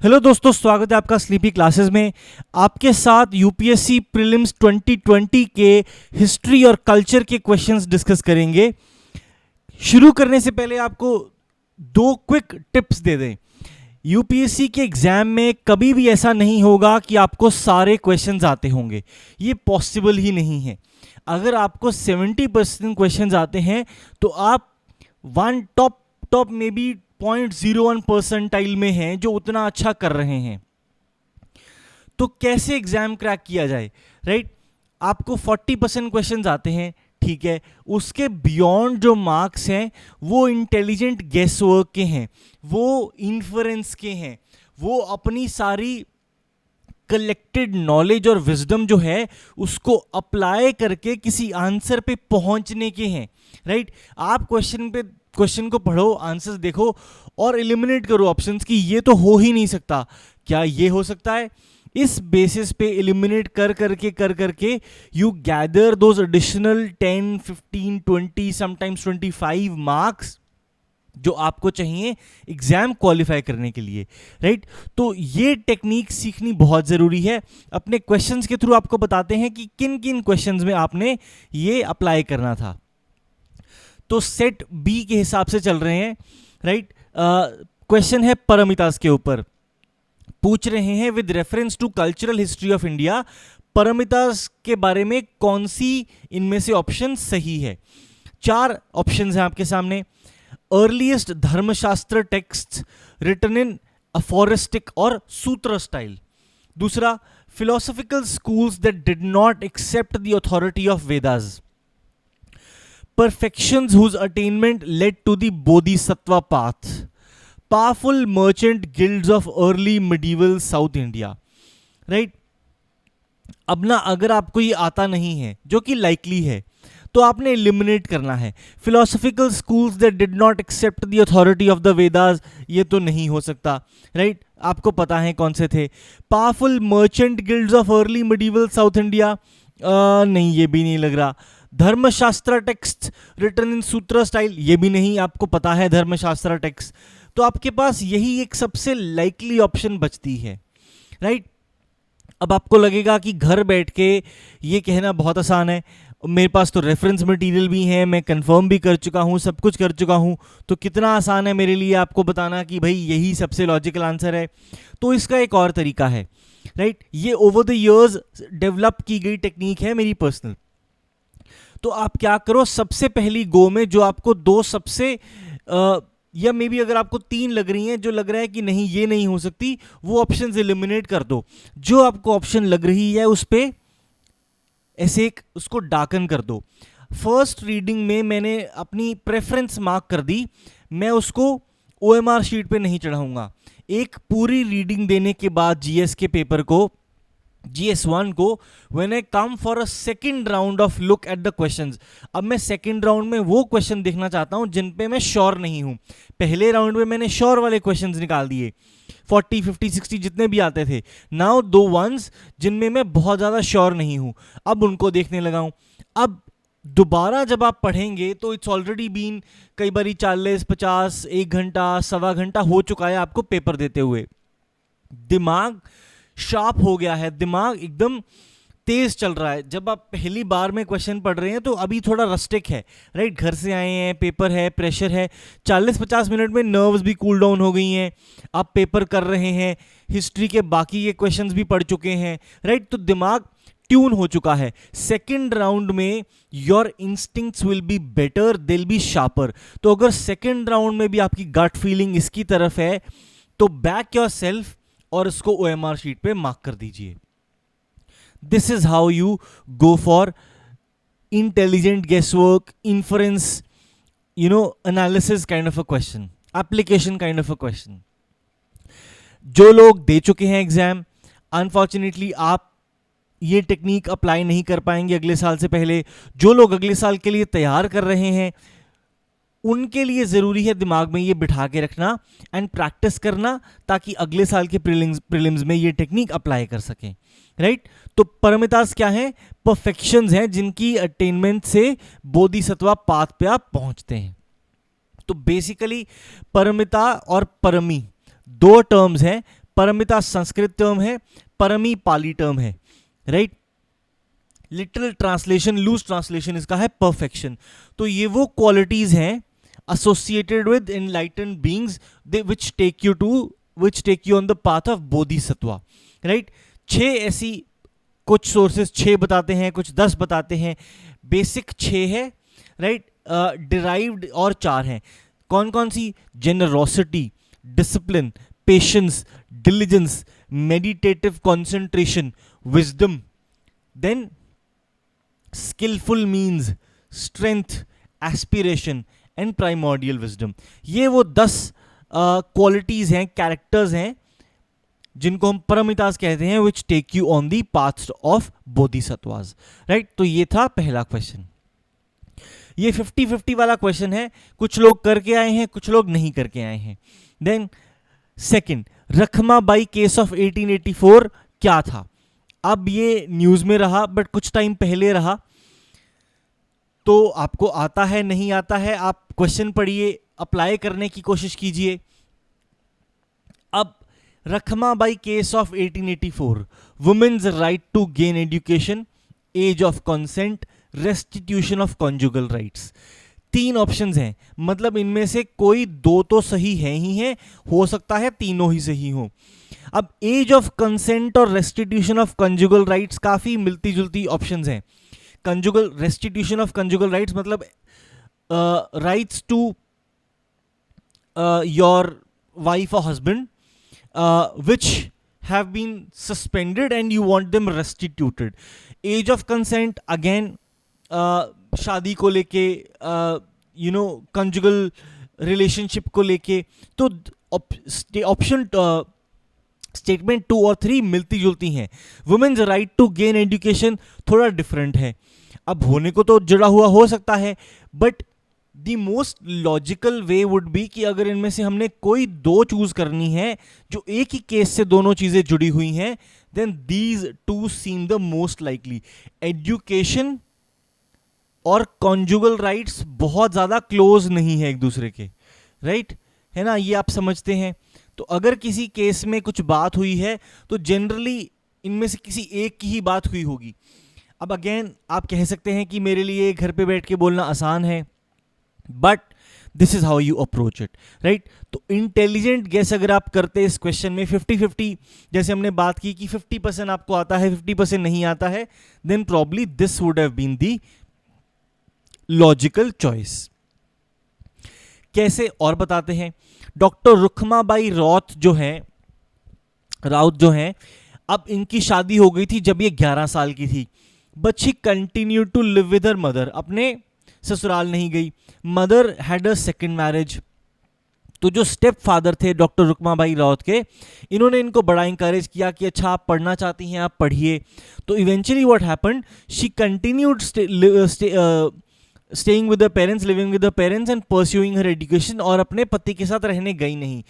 Hello दोस्तों, स्वागत है आपका स्लीपी क्लासेस में। आपके साथ यूपीएससी प्रीलिम्स 2020 के हिस्ट्री और कल्चर के क्वेश्चंस डिस्कस करेंगे। शुरू करने से पहले आपको दो क्विक टिप्स दे दें। यूपीएससी के एग्जाम में कभी भी ऐसा नहीं होगा कि आपको सारे क्वेश्चंस आते होंगे, ये पॉसिबल ही नहीं है। अगर आपको 70% क्वेश्चंस आते हैं तो आप वन टॉप में भी 0.01 परसेंटाइल में हैं जो उतना अच्छा कर रहे हैं। तो कैसे एग्जाम क्रैक किया जाए, राइट? आपको 40% क्वेश्चंस आते हैं, ठीक है। उसके बियॉन्ड जो मार्क्स हैं वो इंटेलिजेंट गेस वर्क के हैं, वो इन्फरेंस के हैं, वो अपनी सारी कलेक्टेड नॉलेज और विजडम जो है उसको अप्लाई करके किसी आंसर पे पहुंचने के हैं, राइट? आप क्वेश्चन को पढ़ो, आंसर्स देखो और एलिमिनेट करो ऑप्शंस की ये तो हो ही नहीं सकता, क्या ये हो सकता है? इस बेसिस पे एलिमिनेट कर करके you gather those additional 10, 15, 20 sometimes 25 marks जो आपको चाहिए एग्जाम क्वालिफाई करने के लिए, राइट? तो ये टेक्निक सीखनी बहुत जरूरी है। अपने क्वेश्चंस के थ्रू आपको बताते हैं कि किन किन क्वेश्चंस में आपने ये अप्लाई करना था। तो सेट बी के हिसाब से चल रहे हैं, राइट? क्वेश्चन है परमितास के ऊपर, पूछ रहे हैं with reference to cultural history of India paramitas के बारे में कौन सी इनमें से ऑप्शन सही है। 4 ऑप्शन हैं आपके सामने। अर्लीस्ट धर्मशास्त्र टेक्स्ट रिटन इन अफोरिस्टिक और सूत्र स्टाइल। दूसरा, philosophical schools that did not accept the authority of Vedas. Perfections whose attainment led to the Bodhisattva path. Powerful merchant guilds of early medieval South India. Right? अब ना अगर आपको ये आता नहीं है, जो कि लाइकली है, तो आपने एलिमिनेट करना है। Philosophical schools that did not accept the authority of the Vedas, ये तो नहीं हो सकता, राइट? आपको पता है कौन से थे। Powerful merchant guilds of early medieval south India, नहीं, ये भी नहीं लग रहा। धर्मशास्त्र टेक्स्ट रिटन इन सूत्र स्टाइल, ये भी नहीं, आपको पता है धर्मशास्त्र टेक्स्ट। तो आपके पास यही एक सबसे लाइकली ऑप्शन बचती है, राइट? अब आपको लगेगा कि घर बैठ के ये कहना बहुत आसान है, मेरे पास तो रेफरेंस मटेरियल भी है, मैं कंफर्म भी कर चुका हूँ, सब कुछ कर चुका हूँ, तो कितना आसान है मेरे लिए आपको बताना कि भाई यही सबसे लॉजिकल आंसर है। तो इसका एक और तरीका है, राइट? ये ओवर द इयर्स डेवलप की गई टेक्निक है मेरी पर्सनल। तो आप क्या करो, सबसे पहली गो में जो आपको दो सबसे या मे बी अगर आपको 3 लग रही हैं, जो लग रहा है कि नहीं ये नहीं हो सकती, वो ऑप्शंस एलिमिनेट कर दो। जो आपको ऑप्शन लग रही है उस पे ऐसे एक उसको डाकन कर दो। फर्स्ट रीडिंग में मैंने अपनी प्रेफरेंस मार्क कर दी, मैं उसको ओएमआर शीट पे नहीं चढ़ाऊंगा। एक पूरी रीडिंग देने के बाद जीएस के पेपर को, GS1 को, when I come for a second round of look at the questions, अब मैं सेकेंड राउंड में वो क्वेश्चन देखना चाहता हूं जिन पे मैं श्योर नहीं हूं। पहले राउंड में मैंने श्योर वाले क्वेश्चंस निकाल दिए, 40, 50, 60 जितने भी आते थे। नाउ दो वंस जिनमें मैं बहुत ज़्यादा श्योर नहीं हूं, अब उनको देखने लगा हूं। अब दोबारा जब आप पढ़ेंगे तो इट्स ऑलरेडी बीन कई बार 40, 50, 1 घंटा, सवा घंटा हो चुका है आपको पेपर देते हुए। दिमाग शार्प हो गया है, दिमाग एकदम तेज चल रहा है। जब आप पहली बार में क्वेश्चन पढ़ रहे हैं तो अभी थोड़ा रस्टिक है, राइट? घर से आए हैं, पेपर है, प्रेशर है, 40-50 मिनट में नर्व्स भी कूल डाउन हो गई हैं, आप पेपर कर रहे हैं, हिस्ट्री के बाकी के क्वेश्चंस भी पढ़ चुके हैं, राइट? तो दिमाग ट्यून हो चुका है। सेकेंड राउंड में your instincts will be better, they will be sharper. तो अगर सेकेंड राउंड में भी आपकी गट फीलिंग इसकी तरफ है तो बैक योर सेल्फ और इसको ओएमआर शीट पे मार्क कर दीजिए। This is how you go for intelligent guesswork, inference, analysis kind of a question, application kind of a question. जो लोग दे चुके हैं एग्जाम, अनफॉर्चुनेटली आप ये टेक्निक अप्लाई नहीं कर पाएंगे अगले साल से पहले। जो लोग अगले साल के लिए तैयार कर रहे हैं उनके लिए ज़रूरी है दिमाग में ये बिठा के रखना एंड प्रैक्टिस करना, ताकि अगले साल के प्रीलिम्स में ये टेक्निक अप्लाई कर सकें, राइट? तो परमितास क्या है? परफेक्शंस हैं जिनकी अटेनमेंट से बोधिसत्वा पाथ पे आप पहुंचते हैं। तो बेसिकली परमिता और परमी दो टर्म्स हैं। परमिता संस्कृत टर्म है, परमी पाली टर्म है, right. Literal translation, loose translation इसका है परफेक्शन। तो ये वो क्वालिटीज हैं associated with enlightened beings which take you on the path of bodhisattva, right। 6 ऐसी कुछ सोर्सेस 6 बताते हैं, कुछ 10 बताते हैं, बेसिक 6 है, राइट। डिराइव्ड और 4 हैं। कौन कौन सी? Generosity, discipline, patience, diligence, meditative concentration, wisdom, then skilful means, strength, aspiration and primordial wisdom. ये वो 10 क्वालिटीज हैं, कैरेक्टर्स हैं, जिनको हम परमितास कहते हैं, which take you on the path of bodhisattvas, right. तो ये था पहला क्वेश्चन। ये 50-50 वाला क्वेश्चन है, कुछ लोग करके आए हैं, कुछ लोग नहीं करके आए हैं। Then second, Rakhmabai case of 1884 क्या था? अब ये न्यूज में रहा, बट कुछ टाइम पहले रहा, तो आपको आता है नहीं आता है, आप क्वेश्चन पढ़िए, अप्लाई करने की कोशिश कीजिए। अब Rakhmabai case of 1884, women's right to gain education, age of consent, restitution of conjugal rights. 3 options हैं, मतलब इनमें से कोई 2 तो सही है ही है, हो सकता है तीनों ही सही हो। अब एज ऑफ कंसेंट और रेस्टिट्यूशन ऑफ कॉन्जुगल राइट्स काफी मिलती जुलती ऑप्शंस हैं। Conjugal, restitution of conjugal rights मतलब राइट्स टू योर वाइफ और husband which have been suspended and you want them restituted. Age of consent again शादी को लेके, conjugal relationship को लेके, तो ऑप्शन स्टेटमेंट 2 और 3 मिलती जुलती हैं। Women's right to gain education थोड़ा डिफरेंट है, अब होने को तो जुड़ा हुआ हो सकता है, but the most logical way would be कि अगर इनमें से हमने कोई 2 चूज करनी है जो एक ही केस से दोनों चीजें जुड़ी हुई हैं, then these 2 seem the most likely. Education और कॉन्जुगल राइट्स बहुत ज्यादा क्लोज नहीं है एक दूसरे के, राइट, है ना, ये आप समझते हैं। तो अगर किसी केस में कुछ बात हुई है तो जनरली इनमें से किसी एक की ही बात हुई होगी। अब अगेन आप कह सकते हैं कि मेरे लिए घर पे बैठ के बोलना आसान है, but this is how you approach it, right. तो इंटेलिजेंट गेस अगर आप करते इस क्वेश्चन में 50-50, जैसे हमने बात की कि 50% आपको आता है, 50% नहीं आता है, then probably this would have been the logical choice. कैसे और बताते हैं। डॉक्टर रुखमाबाई राउत जो हैं, अब इनकी शादी हो गई थी जब ये 11 साल की थी, but she continue to live with her mother, अपने ससुराल नहीं गई। Mother had a second marriage. तो जो स्टेप फादर थे डॉक्टर रुखमाबाई राउत के, इन्होंने इनको बड़ा इंकरेज किया कि अच्छा आप पढ़ना चाहती हैं आप पढ़िए। तो eventually what happened, she continued staying with the parents, living with the parents and pursuing her education, और अपने पति के साथ रहने गई नहीं।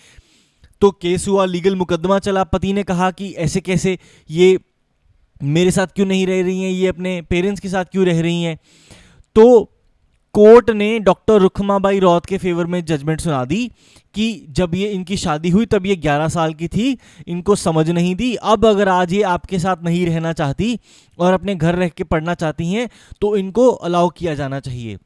तो केस हुआ, लीगल मुकदमा चला, पति ने कहा कि ऐसे कैसे, ये मेरे साथ क्यों नहीं रह रही हैं, ये अपने पेरेंट्स के साथ क्यों रह रही हैं। तो कोर्ट ने डॉक्टर रुखमाबाई राउत के फेवर में जजमेंट सुना दी कि जब ये इनकी शादी हुई तब ये 11 साल की थी, इनको समझ नहीं दी। अब अगर आज ये आपके साथ नहीं रहना चाहती और अपने घर रह के पढ़ना चाहती हैं तो इनको अलाउ किया जाना चाहिए।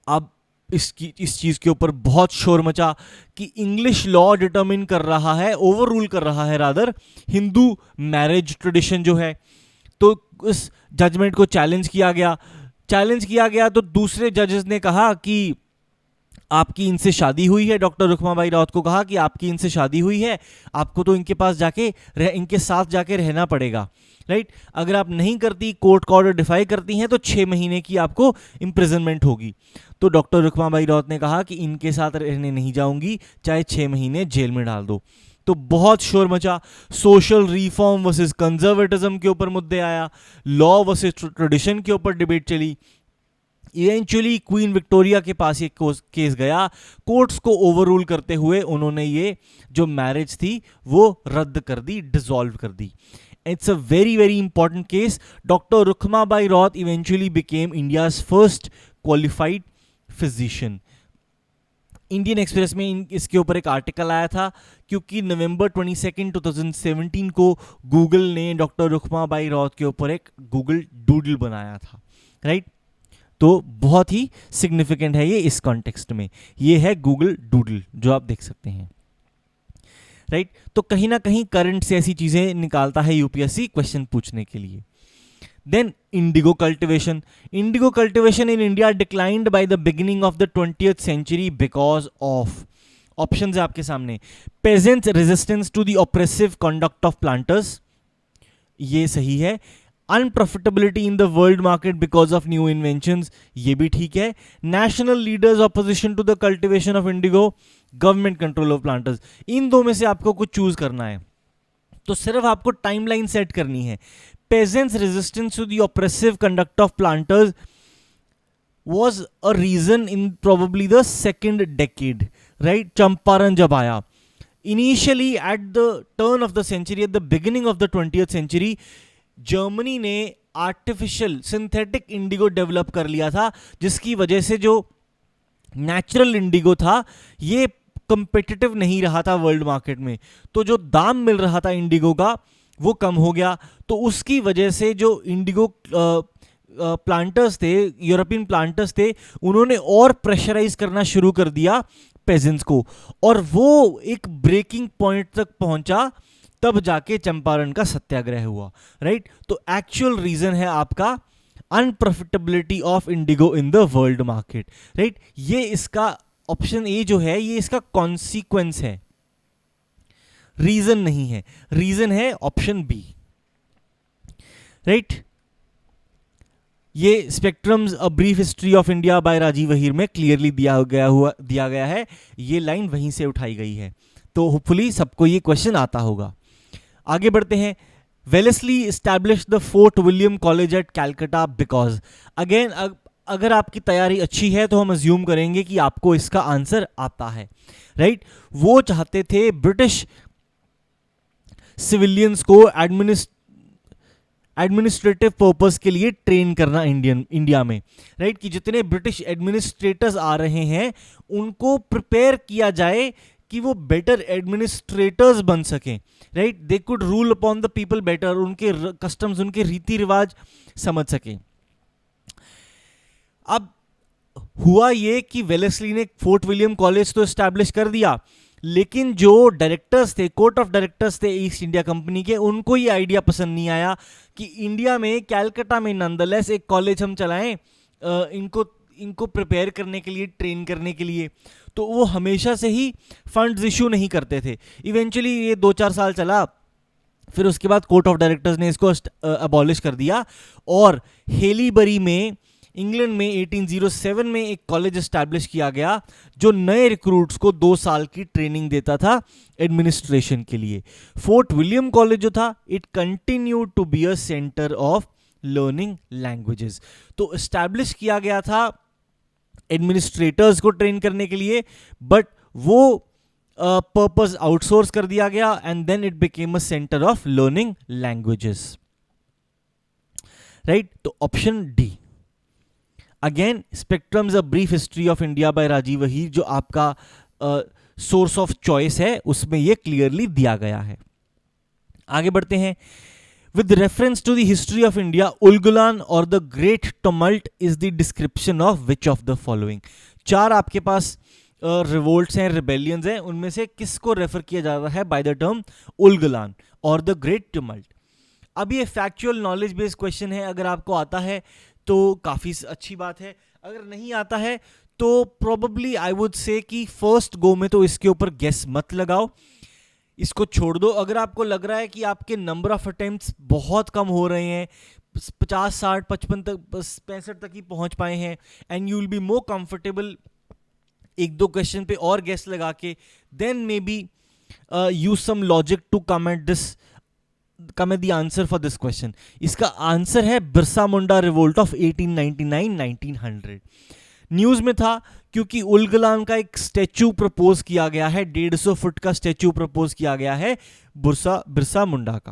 अब इस चीज़ के ऊपर बहुत शोर मचा कि इंग्लिश लॉ डिटरमिन कर रहा है, ओवर रूल कर रहा है रादर हिंदू मैरिज ट्रेडिशन जो है। तो इस जजमेंट को चैलेंज किया गया तो दूसरे जजेस ने कहा कि आपकी इनसे शादी हुई है। डॉक्टर रुखमाबाई राउत को कहा कि आपकी इनसे शादी हुई है, आपको तो इनके पास जाके इनके साथ जाके रहना पड़ेगा, राइट। अगर आप नहीं करती, कोर्ट का ऑर्डर डिफाई करती हैं, तो 6 महीने की आपको इम्प्रिजनमेंट होगी। तो डॉक्टर रुखमाबाई राउत ने कहा कि इनके साथ रहने नहीं जाऊंगी, चाहे 6 महीने जेल में डाल दो। तो बहुत शोर मचा, सोशल रिफॉर्म वर्सेस कंजर्वेटिज्म के ऊपर मुद्दे आया, लॉ वर्सेस ट्रेडिशन के ऊपर डिबेट चली। इवेंचुअली क्वीन विक्टोरिया के पास ये केस गया, कोर्ट्स को ओवररूल करते हुए उन्होंने ये जो मैरिज थी वो रद्द कर दी, डिसॉल्व कर दी। It's a very very important case. Doctor Rukhmabai Raut eventually became India's first qualified physician. Indian Express में इसके ऊपर एक आर्टिकल आया था, क्योंकि नवंबर 22 2017 को गूगल ने डॉक्टर रुखमाबाई राउत के ऊपर एक गूगल डूडल बनाया था, राइट। तो बहुत ही सिग्निफिकेंट है ये इस कॉन्टेक्स्ट में। ये है गूगल डूडल जो आप देख सकते हैं, राइट। तो कहीं ना कहीं करंट से ऐसी चीजें निकालता है यूपीएससी क्वेश्चन पूछने के लिए। Then indigo cultivation. Indigo cultivation in India declined by the beginning of the 20th century because of, options है आपके सामने, peasants resistance to the oppressive conduct of planters, ये सही है। Unprofitability in the world market because of new inventions, ये भी ठीक है। National leaders opposition to the cultivation of indigo, government control of planters, इन दो में से आपको कुछ चूज करना है, तो सिर्फ आपको टाइमलाइन सेट करनी है। Peasants' resistance to the oppressive conduct of planters was a reason in probably the second decade, right? Champaran जब आया, initially at the turn of the century, at the beginning of the 20th century, Germany ने artificial synthetic Indigo develop कर लिया था, जिसकी वजह से जो नेचुरल इंडिगो था ये कंपेटिटिव नहीं रहा था वर्ल्ड मार्केट में, तो जो दाम मिल रहा था इंडिगो का वो कम हो गया। तो उसकी वजह से जो इंडिगो प्लांटर्स थे, यूरोपियन प्लांटर्स थे, उन्होंने और प्रेशराइज करना शुरू कर दिया पेजेंट्स को, और वो एक ब्रेकिंग पॉइंट तक पहुंचा, तब जाके चंपारण का सत्याग्रह हुआ, राइट। तो एक्चुअल रीजन है आपका unprofitability of indigo in the world market, right. ये इसका ऑप्शन ए जो है ये इसका कॉन्सिक्वेंस है, रीजन नहीं है। रीजन है ऑप्शन बी, राइट। ये Spectrum's a brief history of India by Rajiv Ahir में क्लियरली दिया गया है, ये लाइन वहीं से उठाई गई है। तो होपफुली सबको ये क्वेश्चन आता होगा। आगे बढ़ते हैं। Wellesley established the fort William college eight Calcutta because, again अगर आपकी तैयारी अच्छी है तो हम अज्यूम करेंगे कि आपको इसका आंसर आता है, राइट। वो चाहते थे ब्रिटिश सिविलियंस को एडमिनिस्ट्रेटिव पर्पस के लिए ट्रेन करना इंडिया में, राइट। कि जितने ब्रिटिश एडमिनिस्ट्रेटर्स आ रहे हैं उनको प्रिपेयर किया जाए कि वो बेटर एडमिनिस्ट्रेटर्स बन सकें, right. They could rule upon the people better, उनके कस्टम्स, उनके रीति रिवाज समझ सकें। अब हुआ ये कि वेलेस्ली ने फोर्ट विलियम कॉलेज तो एस्टैब्लिश कर दिया, लेकिन जो डायरेक्टर्स थे, कोर्ट ऑफ डायरेक्टर्स थे ईस्ट इंडिया कंपनी के, उनको ये आइडिया पसंद नहीं आया कि इंडिया में कैलकाटा में नंदलेस एक कॉलेज हम चलाएं इनको प्रिपेयर करने के लिए, ट्रेन करने के लिए। तो वो हमेशा से ही फंड्स इशू नहीं करते थे। इवेंचुअली ये 2-4 साल चला, फिर उसके बाद कोर्ट ऑफ डायरेक्टर्स ने इसको अबॉलिश कर दिया, और हेलीबरी में इंग्लैंड में 1807 में एक कॉलेज एस्टैब्लिश किया गया जो नए रिक्रूट्स को 2 साल की ट्रेनिंग देता था एडमिनिस्ट्रेशन के लिए। फोर्ट विलियम कॉलेज जो था, it continued to be a centre of learning languages. तो एस्टैब्लिश किया गया था एडमिनिस्ट्रेटर्स को ट्रेन करने के लिए, बट वो पर्पस आउटसोर्स कर दिया गया, and then it became a centre of learning languages, right. तो option D. Again spectrum's a brief history of India by Rajiv Ahir जो आपका सोर्स ऑफ चॉइस है, उसमें यह क्लियरली दिया गया है। आगे बढ़ते हैं। With reference to the history of India, Ulgulan और the great tumult is the description of which of the following. 4 आपके पास रिवोल्ट्स हैं, रिबेलियंस हैं, उनमें से किसको रेफर किया जा रहा है बाय द टर्म उलगुलान और द ग्रेट टमल्ट। अब ये फैक्चुअल नॉलेज बेस्ड क्वेश्चन है, अगर आपको आता है तो काफ़ी अच्छी बात है, अगर नहीं आता है तो प्रोबेबली आई वुड से कि फर्स्ट गो में तो इसके ऊपर गेस मत लगाओ, इसको छोड़ दो। अगर आपको लग रहा है कि आपके नंबर ऑफ अटेम्प्ट्स बहुत कम हो रहे हैं, 50, 60, 55 तक, 65 तक ही पहुंच पाए हैं, and you will be more comfortable 1-2 question पे और गेस लगा के, then maybe use some logic to come at the answer for this question. इसका आंसर है Birsa Munda revolt of 1899-1900। News में था क्योंकि उलगुलान का एक स्टैचू प्रपोज किया गया है, 150 फुट का स्टैचू प्रपोज किया गया है बिरसा मुंडा का,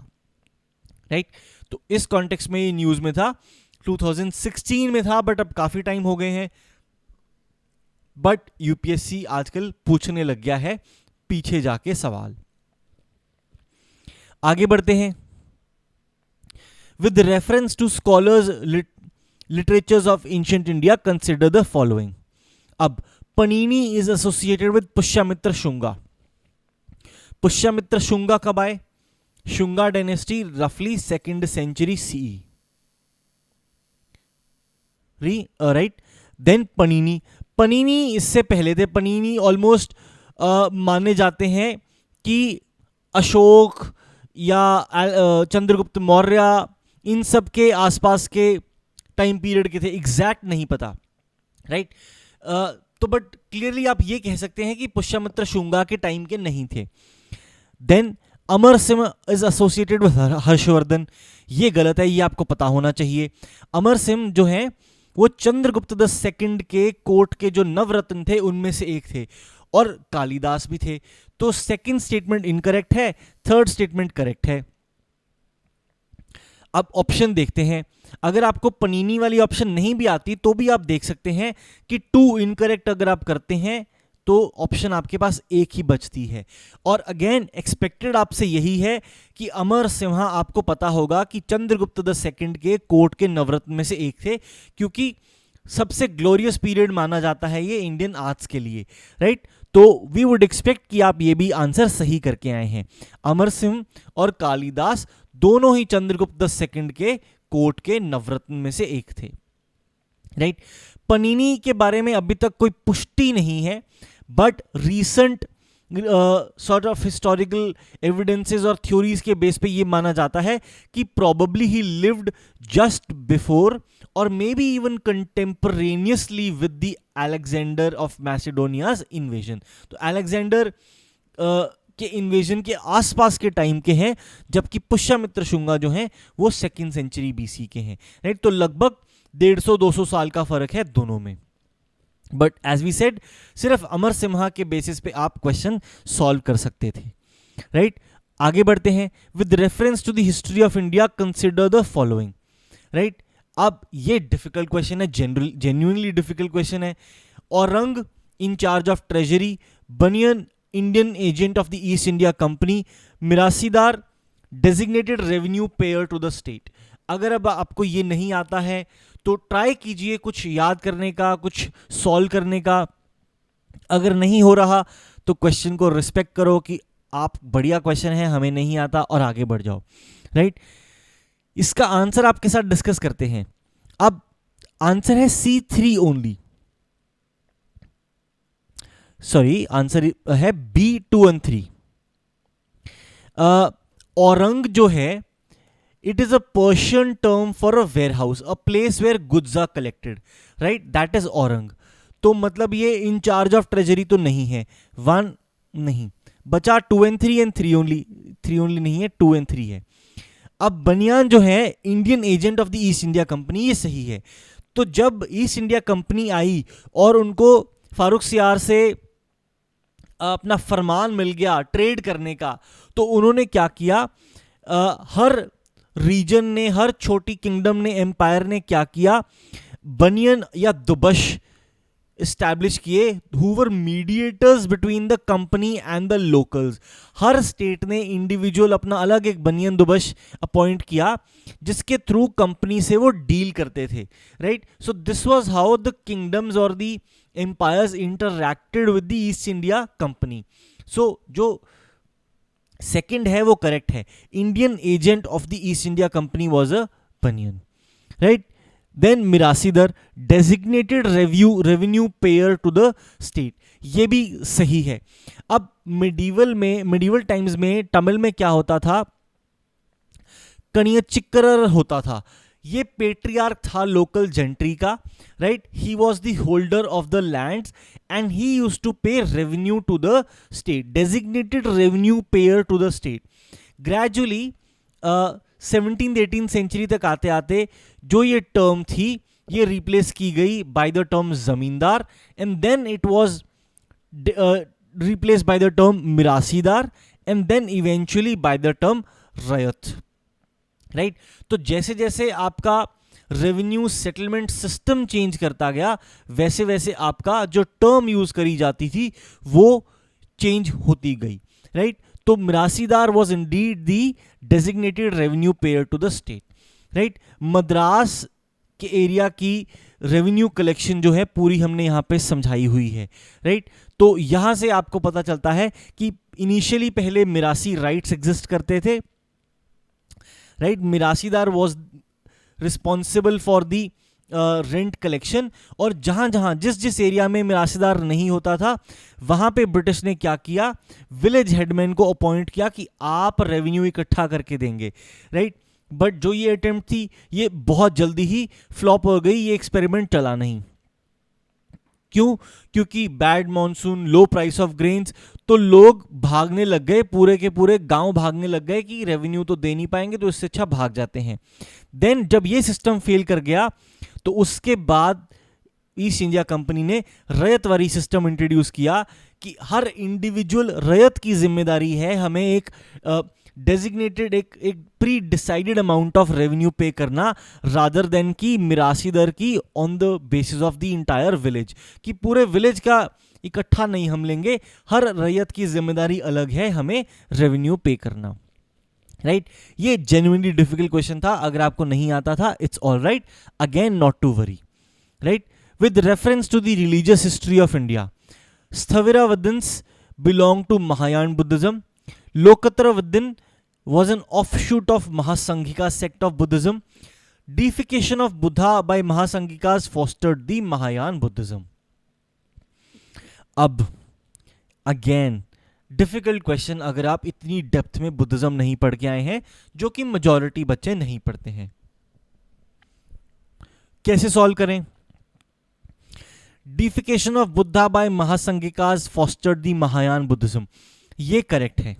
राइट। तो इस कॉन्टेक्स्ट में ये न्यूज में था, 2016 में था, बट अब काफी टाइम हो गए हैं, बट यूपीएससी आजकल पूछने लग गया है पीछे जाके सवाल। आगे बढ़ते हैं। With reference to scholars literatures of ancient India consider the following. अब Panini is associated with Pushyamitra Shunga. Pushyamitra Shunga कब आए? शुंगा डायनेस्टी रफली 2nd century CE, right. Then Panini, Panini इससे पहले थे। पनीनी ऑलमोस्ट माने जाते हैं कि अशोक या चंद्रगुप्त मौर्य इन सब के आसपास के टाइम पीरियड के थे, एग्जैक्ट नहीं पता, राइट। तो बट क्लियरली आप ये कह सकते हैं कि पुष्यमित्र शुंगा के टाइम के नहीं थे। Then Amar Singh is associated with Harshvardhan. ये गलत है, ये आपको पता होना चाहिए। अमर सिंह जो है वो चंद्रगुप्त द सेकंड के कोर्ट के जो नवरत्न थे उनमें से एक थे, और कालिदास भी थे। तो 2nd स्टेटमेंट इनकरेक्ट है, 3rd स्टेटमेंट करेक्ट है। अब ऑप्शन देखते हैं। अगर आपको पनीनी वाली ऑप्शन नहीं भी आती तो भी आप देख सकते हैं कि 2 इनकरेक्ट अगर आप करते हैं तो ऑप्शन आपके पास एक ही बचती है। और अगेन एक्सपेक्टेड आपसे यही है कि अमर सिम्हा आपको पता होगा कि चंद्रगुप्त द सेकंड के कोर्ट के नवरत्न में से एक थे, क्योंकि सबसे ग्लोरियस पीरियड माना जाता है ये इंडियन आर्ट्स के लिए, राइट। तो वी वुड एक्सपेक्ट कि आप ये भी आंसर सही करके आए हैं। अमर सिंह और कालिदास दोनों ही चंद्रगुप्त द सेकंड के कोर्ट के नवरत्न में से एक थे, राइट। पनीनी के बारे में अभी तक कोई पुष्टि नहीं है, but recent sort of historical evidences और थ्योरीज के बेस पे ये माना जाता है कि probably he lived just before और maybe even contemporaneously with the Alexander of Macedonia's invasion. तो अलेक्जेंडर के इन्वेजन के आसपास के टाइम के हैं, जबकि पुष्यमित्र शुंगा जो हैं वो 2nd सेंचुरी बीसी के हैं, राइट। तो लगभग 150-200 साल का फर्क है दोनों में। बट एज वी सेड, सिर्फ अमर सिम्हा के बेसिस पे आप क्वेश्चन सॉल्व कर सकते थे, राइट। आगे बढ़ते हैं। With reference to the history of India consider the following, right. अब ये डिफिकल्ट क्वेश्चन है, जेन्युइनली डिफिकल्ट क्वेश्चन है। औरंग in charge of treasury, banian Indian agent of the East India Company, mirasidar designated revenue payer to the state. अगर अब आपको ये नहीं आता है तो ट्राई कीजिए कुछ याद करने का, कुछ सॉल्व करने का। अगर नहीं हो रहा तो क्वेश्चन को रिस्पेक्ट करो कि आप बढ़िया क्वेश्चन है, हमें नहीं आता, और आगे बढ़ जाओ, राइट। इसका आंसर आपके साथ डिस्कस करते हैं। अब आंसर है C3 ओनली, सॉरी आंसर है B 2 और 3। औरंग जो है it is a Persian term for a warehouse, a place where goods are collected, right? That is Orang. तो मतलब ये in charge of treasury तो नहीं है, 1 नहीं बचा, 2 और 3 and 3 only, 3 only नहीं है, 2 और 3 है। अब बनियान जो है Indian agent of the East India company, ये सही है। तो जब ईस्ट इंडिया कंपनी आई और उनको फारूक सियार से अपना फरमान मिल गया ट्रेड करने का, तो उन्होंने क्या किया, हर रीजन ने, हर छोटी किंगडम ने, एम्पायर ने क्या किया, बनियन या दुबश एस्टैब्लिश किए, who were mediators between the company and the locals. Her state ने इंडिविजुअल अपना अलग एक बनियन दुबश अपॉइंट किया, जिसके थ्रू कंपनी से वो डील करते थे, right. So this was how the kingdoms और the empires interacted with the East India Company. So जो सेकंड है वो करेक्ट है, Indian agent of the East India Company was a banian, right. Then mirasidar designated revenue payer to the state, ये भी सही है। अब मिडीवल टाइम्स में तमिल में क्या होता था, कनियचिक्कर होता था। ये पेट्रियार्क था लोकल जेंट्री का, right. He was the holder of the lands and he used to pay revenue to the state, designated revenue payer to the state. Gradually 17th-18th century तक आते आते जो ये टर्म थी ये रिप्लेस की गई by the term zamindar, and then it was replace by the term mirasidar, and then eventually by the term ryot, right. तो जैसे जैसे आपका रेवेन्यू सेटलमेंट सिस्टम चेंज करता गया, वैसे वैसे आपका जो टर्म यूज करी जाती थी वो चेंज होती गई, राइट। तो mirasidar was indeed the designated revenue payer to the state, right. Madras के एरिया की रेवेन्यू कलेक्शन जो है पूरी हमने यहाँ पे समझाई हुई है, राइट। तो यहाँ से आपको पता चलता है कि इनिशियली पहले मिरासी राइट्स एग्जिस्ट करते थे, right. Mirasidar was responsible for the rent collection, और जहां जहां जिस जिस एरिया में मिरासीदार नहीं होता था वहां पे ब्रिटिश ने क्या किया, विलेज हेडमैन को अपॉइंट किया कि आप रेवेन्यू इकट्ठा करके देंगे, राइट। बट जो ये अटेम्प्ट थी ये बहुत जल्दी ही फ्लॉप हो गई, ये एक्सपेरिमेंट चला नहीं। क्यों? क्योंकि bad monsoon, low price of grains, तो लोग भागने लग गए, पूरे के पूरे गांव भागने लग गए कि रेवेन्यू तो दे नहीं पाएंगे, तो इससे अच्छा भाग जाते हैं। देन जब ये सिस्टम फेल कर गया तो उसके बाद ईस्ट इंडिया कंपनी ने रयतवारी सिस्टम इंट्रोड्यूस किया कि हर इंडिविजुअल रयत की जिम्मेदारी है हमें एक डेजिग्नेटेड एक pre decided amount of revenue पे करना, रादर देन की मिरासीदार की on the basis of the entire village, कि पूरे विलेज का इकट्ठा नहीं हम लेंगे, हर रैयत की जिम्मेदारी अलग है हमें रेवेन्यू पे करना, राइट। ये जेन्युइनली डिफिकल्ट क्वेश्चन था, अगर आपको नहीं आता था it's all right, again not to worry, right. With reference to the religious history of India, Sthaviravadins belong to Mahayana Buddhism, Lokottaravadin was an offshoot of Mahasangika sect of Buddhism. Deification of Buddha by Mahasangikas fostered the Mahayana Buddhism. अब again difficult question, अगर आप इतनी depth में Buddhism नहीं पढ़ के आए हैं, जो कि मेजॉरिटी बच्चे नहीं पढ़ते हैं। कैसे सॉल्व करें? Deification of Buddha by Mahasangikas fostered the Mahayana Buddhism, ये करेक्ट है,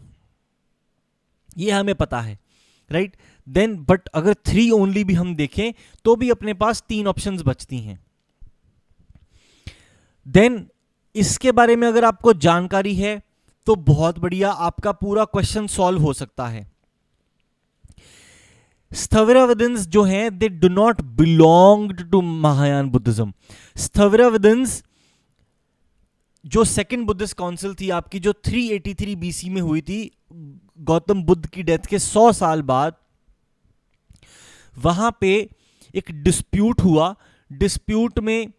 ये हमें पता है, राइट। देन बट अगर 3 ओनली भी हम देखें तो भी अपने पास 3 ऑप्शंस बचती हैं। देन इसके बारे में अगर आपको जानकारी है तो बहुत बढ़िया, आपका पूरा क्वेश्चन सॉल्व हो सकता है। स्थविरावदन्स जो हैं they do not belonged to Mahayana Buddhism. Sthaviravadins जो सेकेंड बुद्धिस्ट काउंसिल थी आपकी, जो 383 बीसी में हुई थी, गौतम बुद्ध की डेथ के 100 साल बाद, वहां पे एक डिस्प्यूट हुआ, डिस्प्यूट में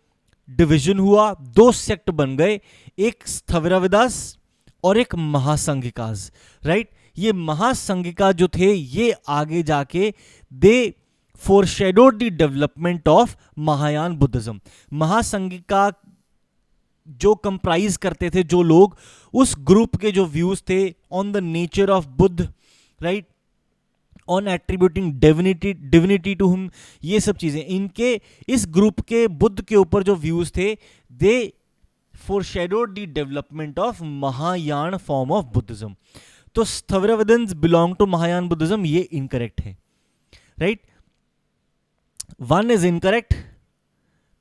डिवीजन हुआ, 2 सेक्ट बन गए, एक स्थविरावदास और एक महासंघिकास, राइट। ये महासंघिका जो थे ये आगे जाके they foreshadowed the development of Mahayana Buddhism. Mahasanghika जो कंप्राइज करते थे जो लोग, उस ग्रुप के जो व्यूज थे on the nature of Buddha, right, on attributing divinity to him, ये सब चीजें, इनके इस ग्रुप के बुद्ध के ऊपर जो व्यूज थे, they foreshadowed the development of Mahayana form of Buddhism. तो Sthaviravadins belong to Mahayana Buddhism, ये इनकरेक्ट है, right. 1 is incorrect,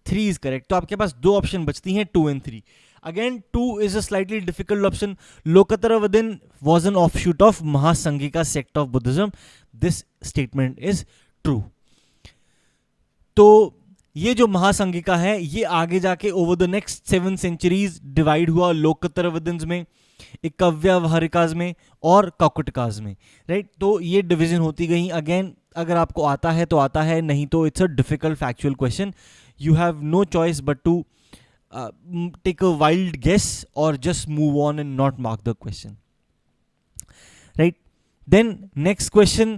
3 is correct. तो आपके पास 2 ऑप्शन बचती हैं, 2 and 3। Again 2 is a slightly difficult option. Lokottaravadin was an offshoot of Mahasanghika sect of Buddhism, this statement is true. तो ये जो महासंघिका है ये आगे जाके over the next 7 centuries divide हुआ, लोकत्रवदन्स में, एकव्यावहारिकाज में और काकुटकाज में, राइट। तो ये डिवीजन होती गई। अगेन अगर आपको आता है तो आता है, नहीं तो it's a difficult factual question, you have no choice but to take a wild guess or just move on and not mark the question, right? Then next question,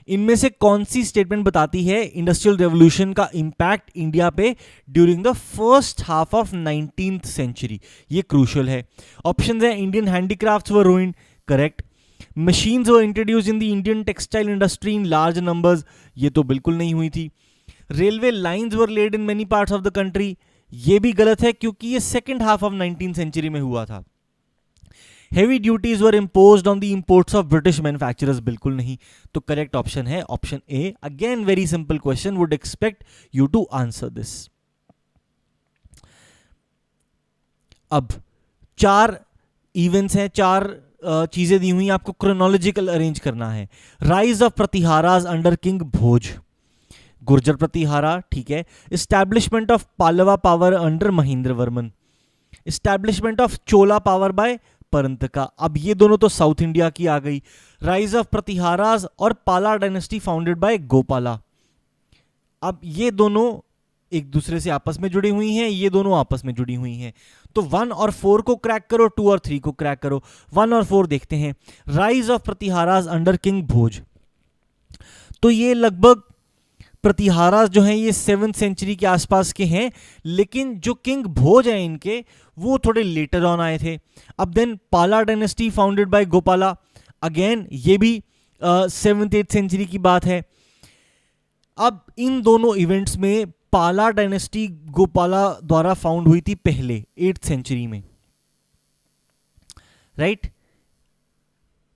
इनमें से कौन सी स्टेटमेंट बताती है इंडस्ट्रियल रेवोल्यूशन का impact India पे during the first half of 19th century? ये crucial है। Options है, Indian handicrafts were ruined, correct. Machines were introduced in the Indian textile industry in large numbers, ये तो बिल्कुल नहीं हुई थी। Railway lines were laid in many parts of the country, ये भी गलत है क्योंकि ये second half of 19th century में हुआ था। Heavy duties were imposed on the imports of British manufacturers, बिल्कुल नहीं। तो करेक्ट ऑप्शन है option A. Again very simple question, would expect you to answer this. अब 4 इवेंट्स हैं, 4 चीजें दी हुई, आपको क्रोनोलॉजिकल अरेंज करना है। Rise of Pratiharas under king Bhoj, Gurjara Pratihara, ठीक है। Establishment of Pallava power under Mahendra Varman, establishment of Chola power by Parantaka. अब ये दोनों तो साउथ इंडिया की आ गई। राइज ऑफ प्रतिहाराज और पाला डायनेस्टी फाउंडेड बाय गोपाला। अब ये दोनों एक दूसरे से आपस में जुड़ी हुई हैं, ये दोनों आपस में जुड़ी हुई हैं। तो 1 और 4 को क्रैक करो, 2 और 3 को क्रैक करो। 1 और 4 देखते हैं। Rise of Pratiharas under king भोज, तो ये लगभग प्रतिहाराज जो हैं ये 7th सेंचुरी के आसपास के हैं, लेकिन जो किंग भोज हैं इनके वो थोड़े लेटर ऑन आए थे। अब देन पाला dynasty founded by Gopala, again ये भी 7th 8th सेंचुरी की बात है। अब इन दोनों इवेंट्स में पाला डायनेस्टी गोपाला द्वारा फाउंड हुई थी पहले 8th सेंचुरी में, राइट।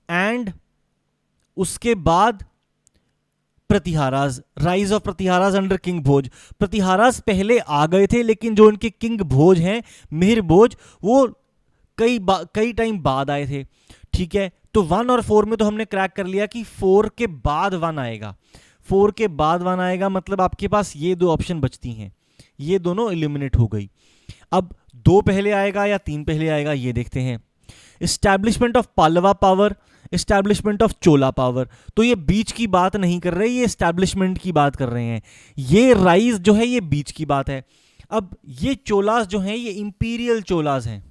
एंड उसके बाद प्रतिहाराज, rise of Pratiharas under king भोज। प्रतिहाराज पहले आ गए थे, लेकिन जो उनके किंग भोज हैं, मिहिर भोज, वो कई टाइम बाद आए थे, ठीक है। तो 1 और 4 में तो हमने क्रैक कर लिया कि 4 के बाद 1 आएगा, 4 के बाद 1 आएगा, मतलब आपके पास ये 2 ऑप्शन बचती हैं, ये दोनों एलिमिनेट हो गई। अब 2 पहले आएगा या 3 पहले आएगा, ये देखते हैं। Establishment of Pallava power, establishment of Chola power, तो ये बीच की बात नहीं कर रहे, ये एस्टैब्लिशमेंट की बात कर रहे हैं। ये राइज जो है ये बीच की बात है। अब ये चोलास जो हैं ये इंपीरियल चोलास हैं,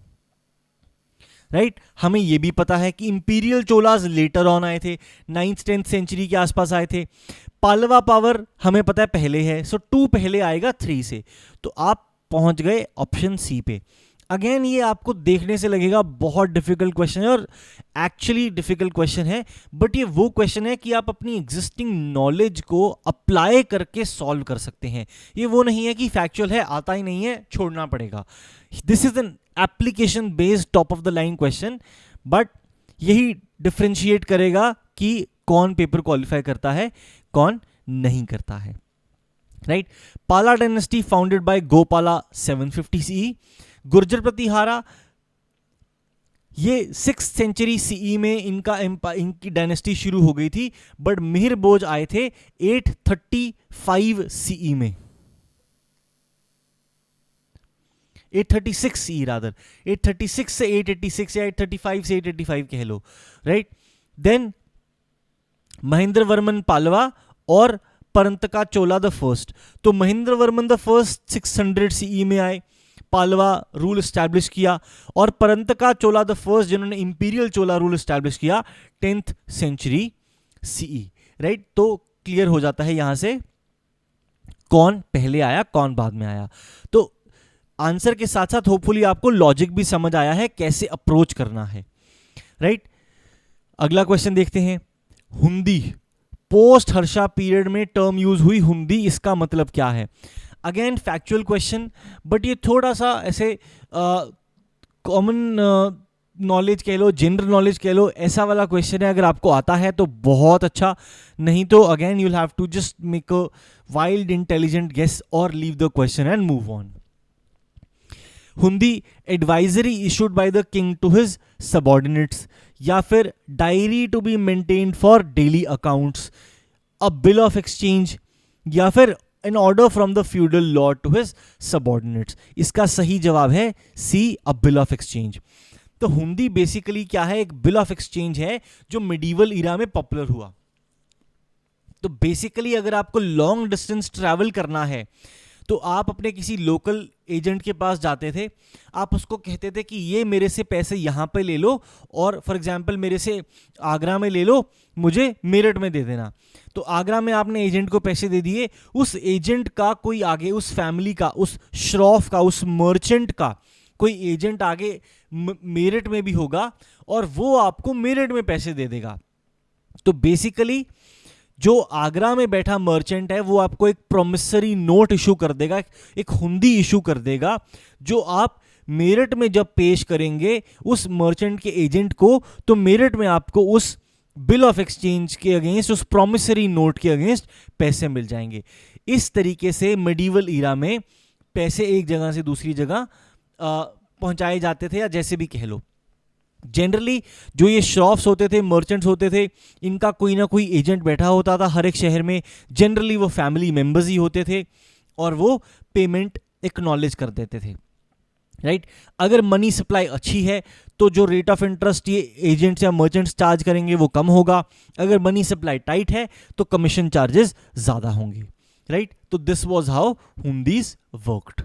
राइट। हमें ये भी पता है कि इंपीरियल चोलास लेटर ऑन आए थे, 9th 10th सेंचुरी के आसपास आए थे। पालवा पावर हमें पता है पहले है, सो 2 पहले आएगा 3 से, तो आप पहुंच गए ऑप्शन सी पे। अगेन ये आपको देखने से लगेगा बहुत डिफिकल्ट क्वेश्चन है, और एक्चुअली डिफिकल्ट क्वेश्चन है, बट ये वो क्वेश्चन है कि आप अपनी एग्जिस्टिंग नॉलेज को अप्लाई करके सॉल्व कर सकते हैं। ये वो नहीं है कि फैक्चुअल है, आता ही नहीं है, छोड़ना पड़ेगा। This is an application based top of the line question, but यही डिफ्रेंशिएट करेगा कि कौन पेपर क्वालिफाई करता है, कौन नहीं करता है, राइट। पाला dynasty founded by Gopala 750 CE। Gurjar Pratihara ये 6th सेंचुरी CE में इनकी डायनेस्टी शुरू हो गई थी, बट मिहिर भोज आए थे 835 CE में, 836 CE रादर, 836 से 886 या 835 से 885 कह लो, राइट। देन महेंद्र वर्मन पालवा और परंतका चोला द फर्स्ट, तो Mahendra Varman the first 600 CE में आए, पालवा रूल एस्टैब्लिश किया, और परंतका चोला द फर्स्ट जिन्होंने इंपीरियल चोला रूल एस्टैब्लिश किया 10th सेंचुरी CE, राइट। तो क्लियर हो जाता है यहां से कौन पहले आया कौन बाद में आया। तो आंसर के साथ साथ होपफुली आपको लॉजिक भी समझ आया है कैसे अप्रोच करना है, राइट। अगला क्वेश्चन देखते हैं। हुंदी, पोस्ट हर्षा पीरियड में टर्म यूज हुई हुंदी, इसका मतलब क्या है। अगेन फैक्चुअल क्वेश्चन, बट ये थोड़ा सा ऐसे कॉमन नॉलेज कह लो, जनरल नॉलेज कह लो, ऐसा वाला क्वेश्चन है। अगर आपको आता है तो बहुत अच्छा, नहीं तो again you will have to just make a wild intelligent guess और leave the question and move on. Hundi advisory issued by the king to his subordinates, या फिर diary to be maintained for daily accounts, a bill of exchange, या फिर an order from the feudal lord to his subordinates. इसका सही जवाब है C, a bill of exchange. तो hundi basically क्या है, एक बिल ऑफ एक्सचेंज है जो मिडीवल इरा में पॉपुलर हुआ। तो बेसिकली अगर आपको लॉन्ग डिस्टेंस ट्रैवल करना है तो आप अपने किसी लोकल एजेंट के पास जाते थे, आप उसको कहते थे कि ये मेरे से पैसे यहाँ पे ले लो, और फॉर एग्जांपल मेरे से आगरा में ले लो, मुझे मेरठ में दे देना। तो आगरा में आपने एजेंट को पैसे दे दिए, उस एजेंट का कोई आगे, उस फैमिली का, उस श्रॉफ का, उस मर्चेंट का कोई एजेंट आगे मेरठ में भी होगा और वो आपको मेरठ में पैसे दे देगा। तो बेसिकली जो आगरा में बैठा मर्चेंट है वो आपको एक प्रोमिसरी नोट इशू कर देगा, एक हुंडी इशू कर देगा, जो आप मेरठ में जब पेश करेंगे उस मर्चेंट के एजेंट को, तो मेरठ में आपको उस बिल ऑफ एक्सचेंज के अगेंस्ट, उस प्रोमिसरी नोट के अगेंस्ट पैसे मिल जाएंगे। इस तरीके से मिडीवल ईरा में पैसे एक जगह से दूसरी जगह पहुंचाए जाते थे, या जैसे भी कह लो। जनरली जो ये श्रॉफ्स होते थे, मर्चेंट्स होते थे, इनका कोई ना कोई एजेंट बैठा होता था हर एक शहर में। जनरली वो फैमिली मेंबर्स ही होते थे और वो पेमेंट एक्नॉलेज कर देते थे, राइट। अगर मनी सप्लाई अच्छी है तो जो रेट ऑफ इंटरेस्ट ये एजेंट्स या मर्चेंट्स चार्ज करेंगे वो कम होगा। अगर मनी सप्लाई टाइट है तो कमीशन चार्जेस ज़्यादा होंगे, राइट। तो this was how hundis worked.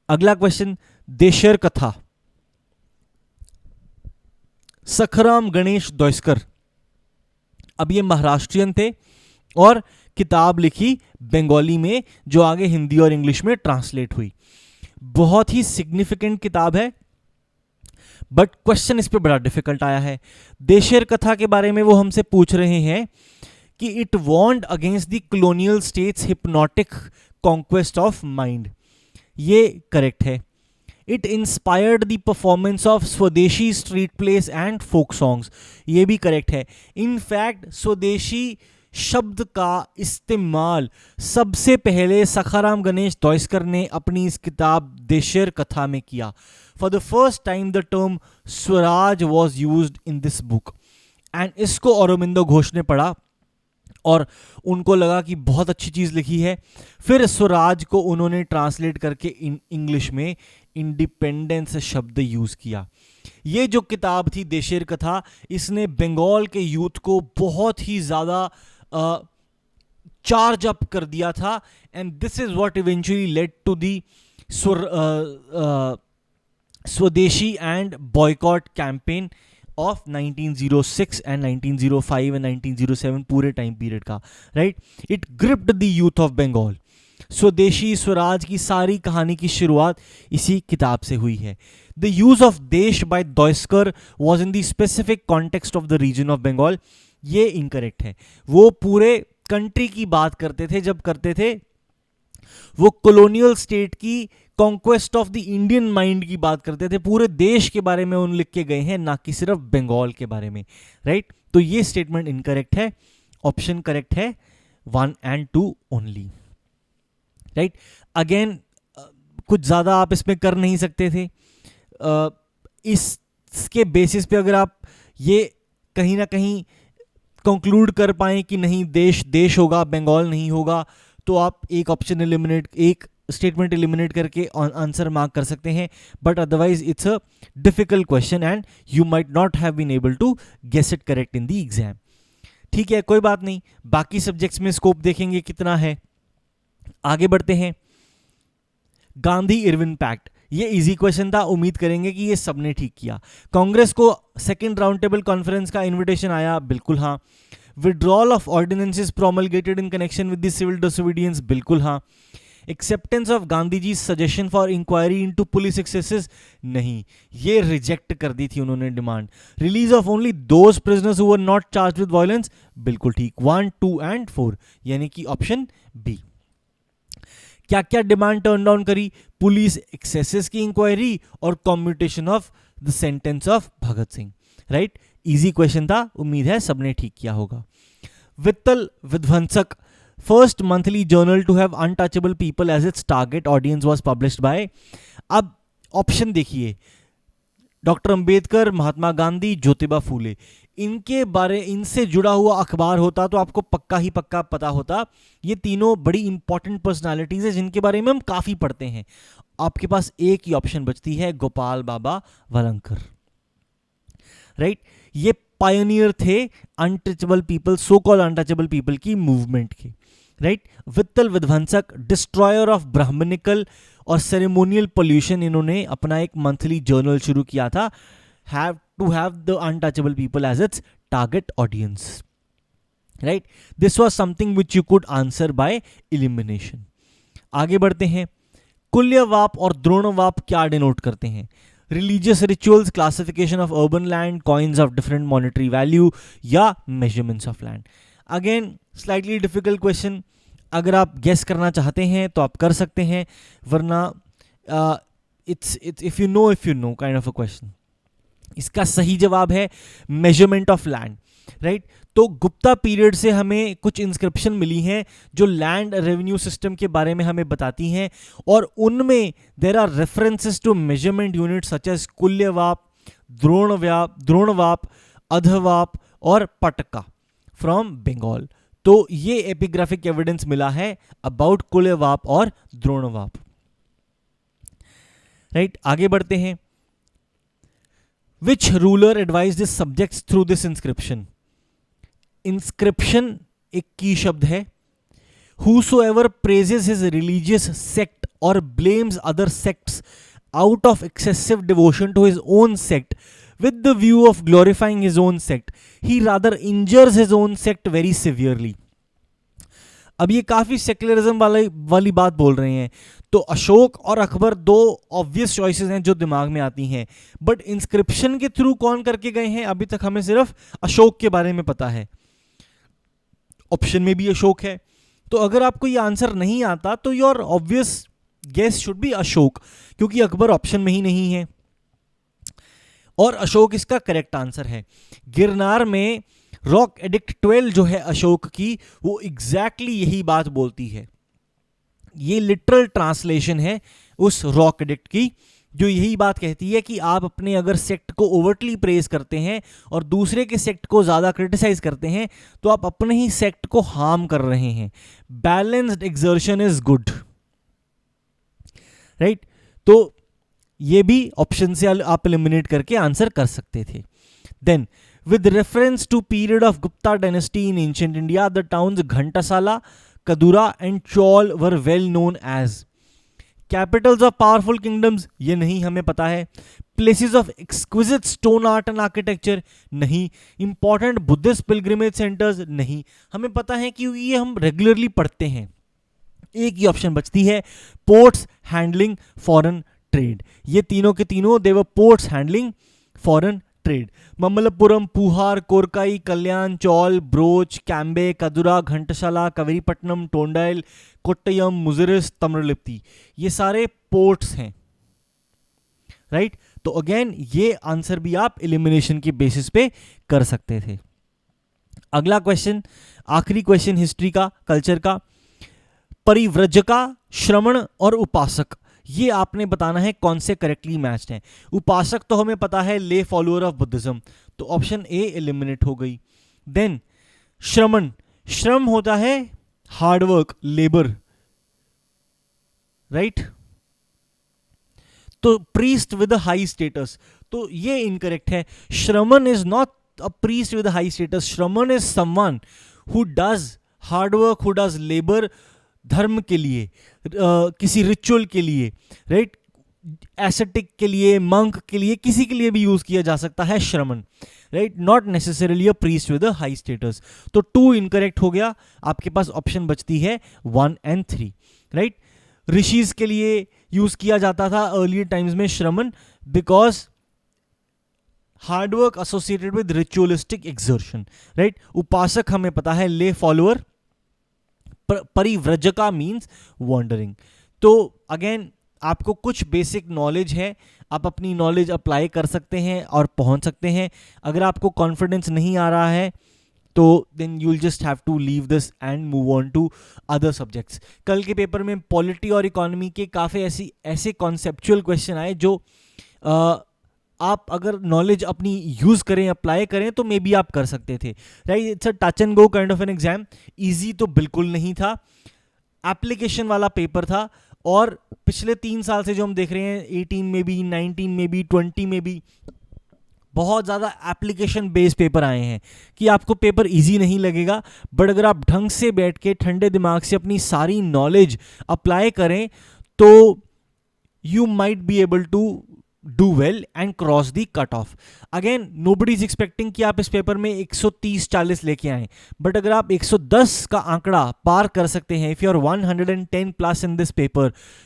अगला क्वेश्चन, देशर कथा। सखराम गणेश दोइस्कर, अब ये महाराष्ट्रियन थे और किताब लिखी बंगाली में, जो आगे हिंदी और इंग्लिश में ट्रांसलेट हुई। बहुत ही सिग्निफिकेंट किताब है, बट क्वेश्चन इस पे बड़ा डिफिकल्ट आया है। देशर कथा के बारे में वो हमसे पूछ रहे हैं कि it warned against the colonial state's hypnotic conquest of mind. ये करेक्ट है। It inspired the performance of swadeshi street plays and folk songs. ये भी करेक्ट है। इनफैक्ट स्वदेशी शब्द का इस्तेमाल सबसे पहले सखाराम गणेश दोइस्कर ने अपनी इस किताब देशर कथा में किया। For the first time the term Swaraj was used in this book and इसको अरविंदो घोष ने पढ़ा और उनको लगा कि बहुत अच्छी चीज़ लिखी है। फिर स्वराज को उन्होंने ट्रांसलेट करके इंग्लिश में इंडिपेंडेंस शब्द यूज़ किया। ये जो किताब थी देशर कथा, इसने बंगाल के यूथ को बहुत ही ज़्यादा चार्ज अप कर दिया था and this is what eventually led to the swadeshi and boycott campaign of 1906 and 1905 and 1907 पूरे टाइम पीरियड का, right. It gripped the youth of Bengal. Swadeshi swaraj की सारी कहानी की शुरुआत इसी किताब से हुई है। The use of desh by दोइस्कर was in the specific context of the region of Bengal. ये इनकरेक्ट है। वो पूरे कंट्री की बात करते थे जब करते थे, वो कॉलोनियल स्टेट की conquest of the Indian mind की बात करते थे। पूरे देश के बारे में उन लिख के गए हैं, ना कि सिर्फ बंगाल के बारे में, राइट। तो ये स्टेटमेंट इनकरेक्ट है। ऑप्शन करेक्ट है 1 and 2 ओनली, राइट। अगेन कुछ ज़्यादा आप इसमें कर नहीं सकते थे। इसके बेसिस पे अगर आप ये कहीं ना कहीं कंक्लूड कर पाएँ कि नहीं देश देश होगा, बंगाल नहीं होगा, तो आप एक ऑप्शन एलिमिनेट, एक स्टेटमेंट एलिमिनेट करके आंसर मार्क कर सकते हैं। But otherwise it's a difficult question and you might not have been able to guess it correct in the exam. ठीक है, कोई बात नहीं, बाकी सब्जेक्ट्स में स्कोप देखेंगे कितना है। आगे बढ़ते हैं। गांधी इरविन पैक्ट, ये इजी क्वेश्चन था, उम्मीद करेंगे कि ये सबने ठीक किया। कांग्रेस को सेकंड राउंड टेबल कॉन्फ्रेंस का इनविटेशन आया, बिल्कुल हाँ। Withdrawal of ordinances promulgated in connection with the civil disobedience, बिल्कुल हाँ। Acceptance of Gandhi ji suggestion for inquiry into police excesses, नहीं, ये रिजेक्ट कर दी थी उन्होंने demand. Release of only those prisoners who were not charged with violence, बिल्कुल ठीक, 1, 2 and 4, यानी कि ऑप्शन बी। क्या क्या डिमांड टर्न डाउन करी? पुलिस एक्सेसेस की इंक्वायरी और commutation of the sentence of Bhagat Singh, right. Easy question था, उम्मीद है सबने ठीक किया होगा। Vittal Vidhvansak, first monthly journal to have untouchable people as its target audience was published by. अब ऑप्शन देखिए, डॉक्टर अंबेडकर, महात्मा गांधी, ज्योतिबा फूले, इनसे जुड़ा हुआ अखबार होता तो आपको पक्का ही पक्का पता होता। ये तीनों बड़ी इंपॉर्टेंट पर्सनालिटीज है जिनके बारे में हम काफी पढ़ते हैं। आपके पास एक ही ऑप्शन बचती है, गोपाल बाबा वलंकर, राइट। ये पायनियर थे untouchable people, so called untouchable people की मूवमेंट के, right. Vittal Vidhvansak, destroyer of Brahmanical और सेरेमोनियल पोल्यूशन, इन्होंने अपना एक मंथली जर्नल शुरू किया था, have to have the untouchable people as its target audience, right. This was something which you could answer by elimination. आगे बढ़ते हैं। कुल्यवाप और द्रोणवाप क्या डिनोट करते हैं? Religious rituals, classification of urban land, coins of different monetary value या measurements of land. Again slightly difficult question, अगर आप गेस करना चाहते हैं तो आप कर सकते हैं, वरना it's if you know kind of a question. इसका सही जवाब है मेजरमेंट ऑफ लैंड, राइट। तो गुप्ता पीरियड से हमें कुछ इंस्क्रिप्शन मिली हैं जो लैंड रेवेन्यू सिस्टम के बारे में हमें बताती हैं, और उनमें there are references to measurement unit such as kulyavapa, dronavapa, adhavapa और पटका फ्रॉम बंगाल। तो ये एपिग्राफिक एविडेंस मिला है अबाउट कुल्यवाप और द्रोणवाप। राइट, आगे बढ़ते हैं। Which ruler advise this subjects through this inscription? Inscription एक की शब्द है। Whosoever praises his religious sect or blames other sects out of excessive devotion to his own sect with the view of glorifying his own sect, he rather injures his own sect very severely. अब ये काफी secularism वाली बात बोल रहे हैं। तो अशोक और अकबर दो ऑब्वियस चॉइसेस हैं जो दिमाग में आती हैं, बट इंस्क्रिप्शन के थ्रू कौन करके गए हैं अभी तक हमें सिर्फ अशोक के बारे में पता है। ऑप्शन में भी अशोक है, तो अगर आपको ये आंसर नहीं आता तो your obvious guess should be Ashoka, क्योंकि अकबर ऑप्शन में ही नहीं है और अशोक इसका करेक्ट आंसर है। गिरनार में रॉक एडिक्ट 12 जो है अशोक की, वो एग्जैक्टली यही बात बोलती है। ये लिटरल ट्रांसलेशन है उस रॉक एडिक्ट की, जो यही बात कहती है कि आप अपने अगर सेक्ट को ओवरटली प्रेज करते हैं और दूसरे के सेक्ट को ज़्यादा क्रिटिसाइज करते हैं तो आप अपने ही सेक्ट को हार्म कर रहे हैं। Balanced exertion is good. Right, तो ये भी ऑप्शन से आप एलिमिनेट करके आंसर कर सकते थे। Then with reference to period of Gupta dynasty in ancient India, the towns Ghantasala, Kadura and Chaul were well known as capitals of powerful kingdoms, ये नहीं हमें पता है। places of exquisite stone art and architecture, नहीं। important Buddhist pilgrimage centers, नहीं। हमें पता है क्योंकि ये हम रेगुलरली पढ़ते हैं। एक ही ऑप्शन बचती है, ports handling foreign trade। ये तीनों के तीनों they were ports handling foreign trade. Mamallapuram, Puhar, Korkai, Kalyan, Chaul, Broach, Cambay, Kadura, Ghantasala, Kaveripattinam, Tondail, Kottayam, Muziris, Tamralipti, ये सारे पोर्ट्स हैं। राइट, तो अगेन ये आंसर भी आप एलिमिनेशन की बेसिस पे कर सकते थे। अगला क्वेश्चन, आखिरी क्वेश्चन हिस्ट्री का, कल्चर का। परिव्रजका, श्रमण और उपासक, ये आपने बताना है कौन से करेक्टली मैच्ड हैं। उपासक तो हमें पता है ले फॉलोअर ऑफ बुद्धिज्म, तो ऑप्शन ए एलिमिनेट हो गई। देन श्रमण, श्रम होता है हार्डवर्क, लेबर। राइट, तो प्रीस्ट विद हाई स्टेटस, तो ये इनकरेक्ट है। Shramana is not a priest with high status. Shramana is someone who does hard work, who does labour, धर्म के लिए, किसी रिचुअल के लिए, राइट, एसेटिक के लिए, मंक के लिए, किसी के लिए भी यूज किया जा सकता है श्रमण। Right, not necessarily a priest with a high status. तो 2 इनकरेक्ट हो गया, आपके पास ऑप्शन बचती है 1 and 3। राइट, ऋषिज के लिए यूज किया जाता था अर्लियर टाइम्स में श्रमण, because hard work associated with ritualistic exertion. Right, उपासक हमें पता है ले फॉलोअर, परिव्रजका मीन्स वॉन्डरिंग। तो अगेन आपको कुछ बेसिक नॉलेज है, आप अपनी नॉलेज अप्लाई कर सकते हैं और पहुंच सकते हैं। अगर आपको कॉन्फिडेंस नहीं आ रहा है तो then you will just have to leave this and move on to other subjects. कल के पेपर में पॉलिटी और इकोनॉमी के काफ़ी ऐसे कॉन्सेप्चुअल क्वेश्चन आए जो आप अगर नॉलेज अपनी यूज़ करें, अप्लाई करें तो मे बी आप कर सकते थे। Right, it's a touch and go kind of an exam. Easy तो बिल्कुल नहीं था, एप्लीकेशन वाला पेपर था। और पिछले 3 साल से जो हम देख रहे हैं, 18 में भी, 19 में भी, 20 में भी, बहुत ज़्यादा एप्लीकेशन बेस्ड पेपर आए हैं कि आपको पेपर इजी नहीं लगेगा, बट अगर आप ढंग से बैठ के ठंडे दिमाग से अपनी सारी नॉलेज अप्लाई करें तो you might be able to do well and cross the cut off. Again, nobody is expecting कि आप इस पेपर में 130-40 लेके आएं, बट अगर आप 110 का आंकड़ा पार कर सकते हैं, if you are 110 plus in this paper,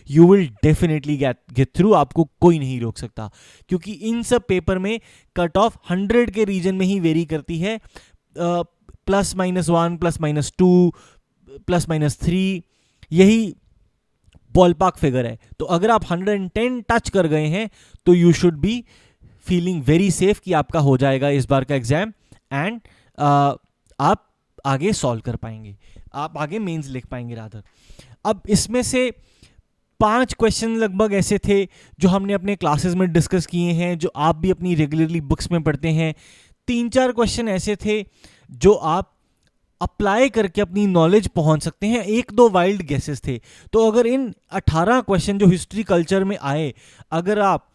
you will definitely get through. आपको कोई नहीं रोक सकता, क्योंकि इन सब पेपर में कट ऑफ 100 के रीजन में ही वेरी करती है, +-1, +-2, +-3, यही बॉलपार्क फिगर है। तो अगर आप 110 टच कर गए हैं तो you should be feeling very safe कि आपका हो जाएगा इस बार का एग्जाम, एंड आप आगे सॉल्व कर पाएंगे, आप आगे मेंस लिख पाएंगे रादर। अब इसमें से 5 क्वेश्चन लगभग ऐसे थे जो हमने अपने क्लासेस में डिस्कस किए हैं, जो आप भी अपनी रेगुलरली बुक्स में पढ़ते हैं। 3-4 क्वेश्चन ऐसे थे जो आप अप्लाई करके अपनी नॉलेज पहुंच सकते हैं। 1-2 वाइल्ड गेसेस थे। तो अगर इन 18 क्वेश्चन जो हिस्ट्री कल्चर में आए, अगर आप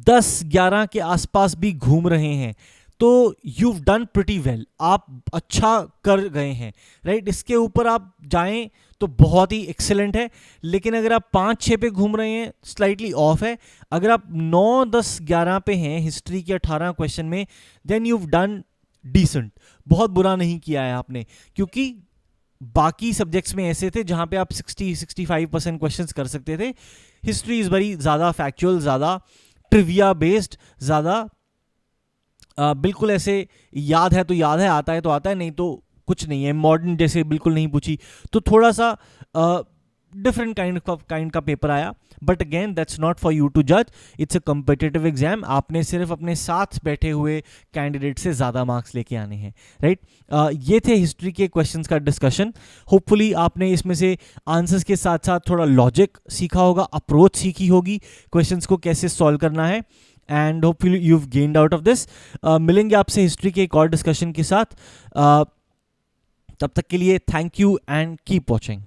10-11 के आसपास भी घूम रहे हैं तो यू डन प्रिटी वेल, आप अच्छा कर गए हैं, राइट। इसके ऊपर आप जाएं तो बहुत ही एक्सेलेंट है, लेकिन अगर आप 5-6 पे घूम रहे हैं स्लाइटली ऑफ है। अगर आप 9-10-11 पे हैं हिस्ट्री के 18 क्वेश्चन में, देन यू डन डिसेंट, बहुत बुरा नहीं किया है आपने, क्योंकि बाकी सब्जेक्ट्स में ऐसे थे जहां पे आप 60-65% क्वेश्चंस कर सकते थे। हिस्ट्री इज वेरी ज़्यादा फैक्चुअल, ज़्यादा ट्रिविया बेस्ड, ज़्यादा बिल्कुल ऐसे याद है तो याद है, आता है तो आता है, नहीं तो कुछ नहीं है। मॉडर्न जैसे बिल्कुल नहीं पूछी, तो थोड़ा सा डिफरेंट काइंड का पेपर आया। But again that's not for you to जज, इट्स अ कम्पिटिटिव एग्जाम। आपने सिर्फ अपने साथ बैठे हुए कैंडिडेट से ज़्यादा मार्क्स लेके आने हैं, राइट। ये थे हिस्ट्री के क्वेश्चंस का डिस्कशन। होपफुली आपने इसमें से आंसर्स के साथ साथ थोड़ा लॉजिक सीखा होगा, अप्रोच सीखी होगी, क्वेश्चंस को कैसे सॉल्व करना है, and hopefully you have gained out of this. मिलेंगे आपसे हिस्ट्री के एक और डिस्कशन के साथ। तब तक के लिए thank you and keep watching.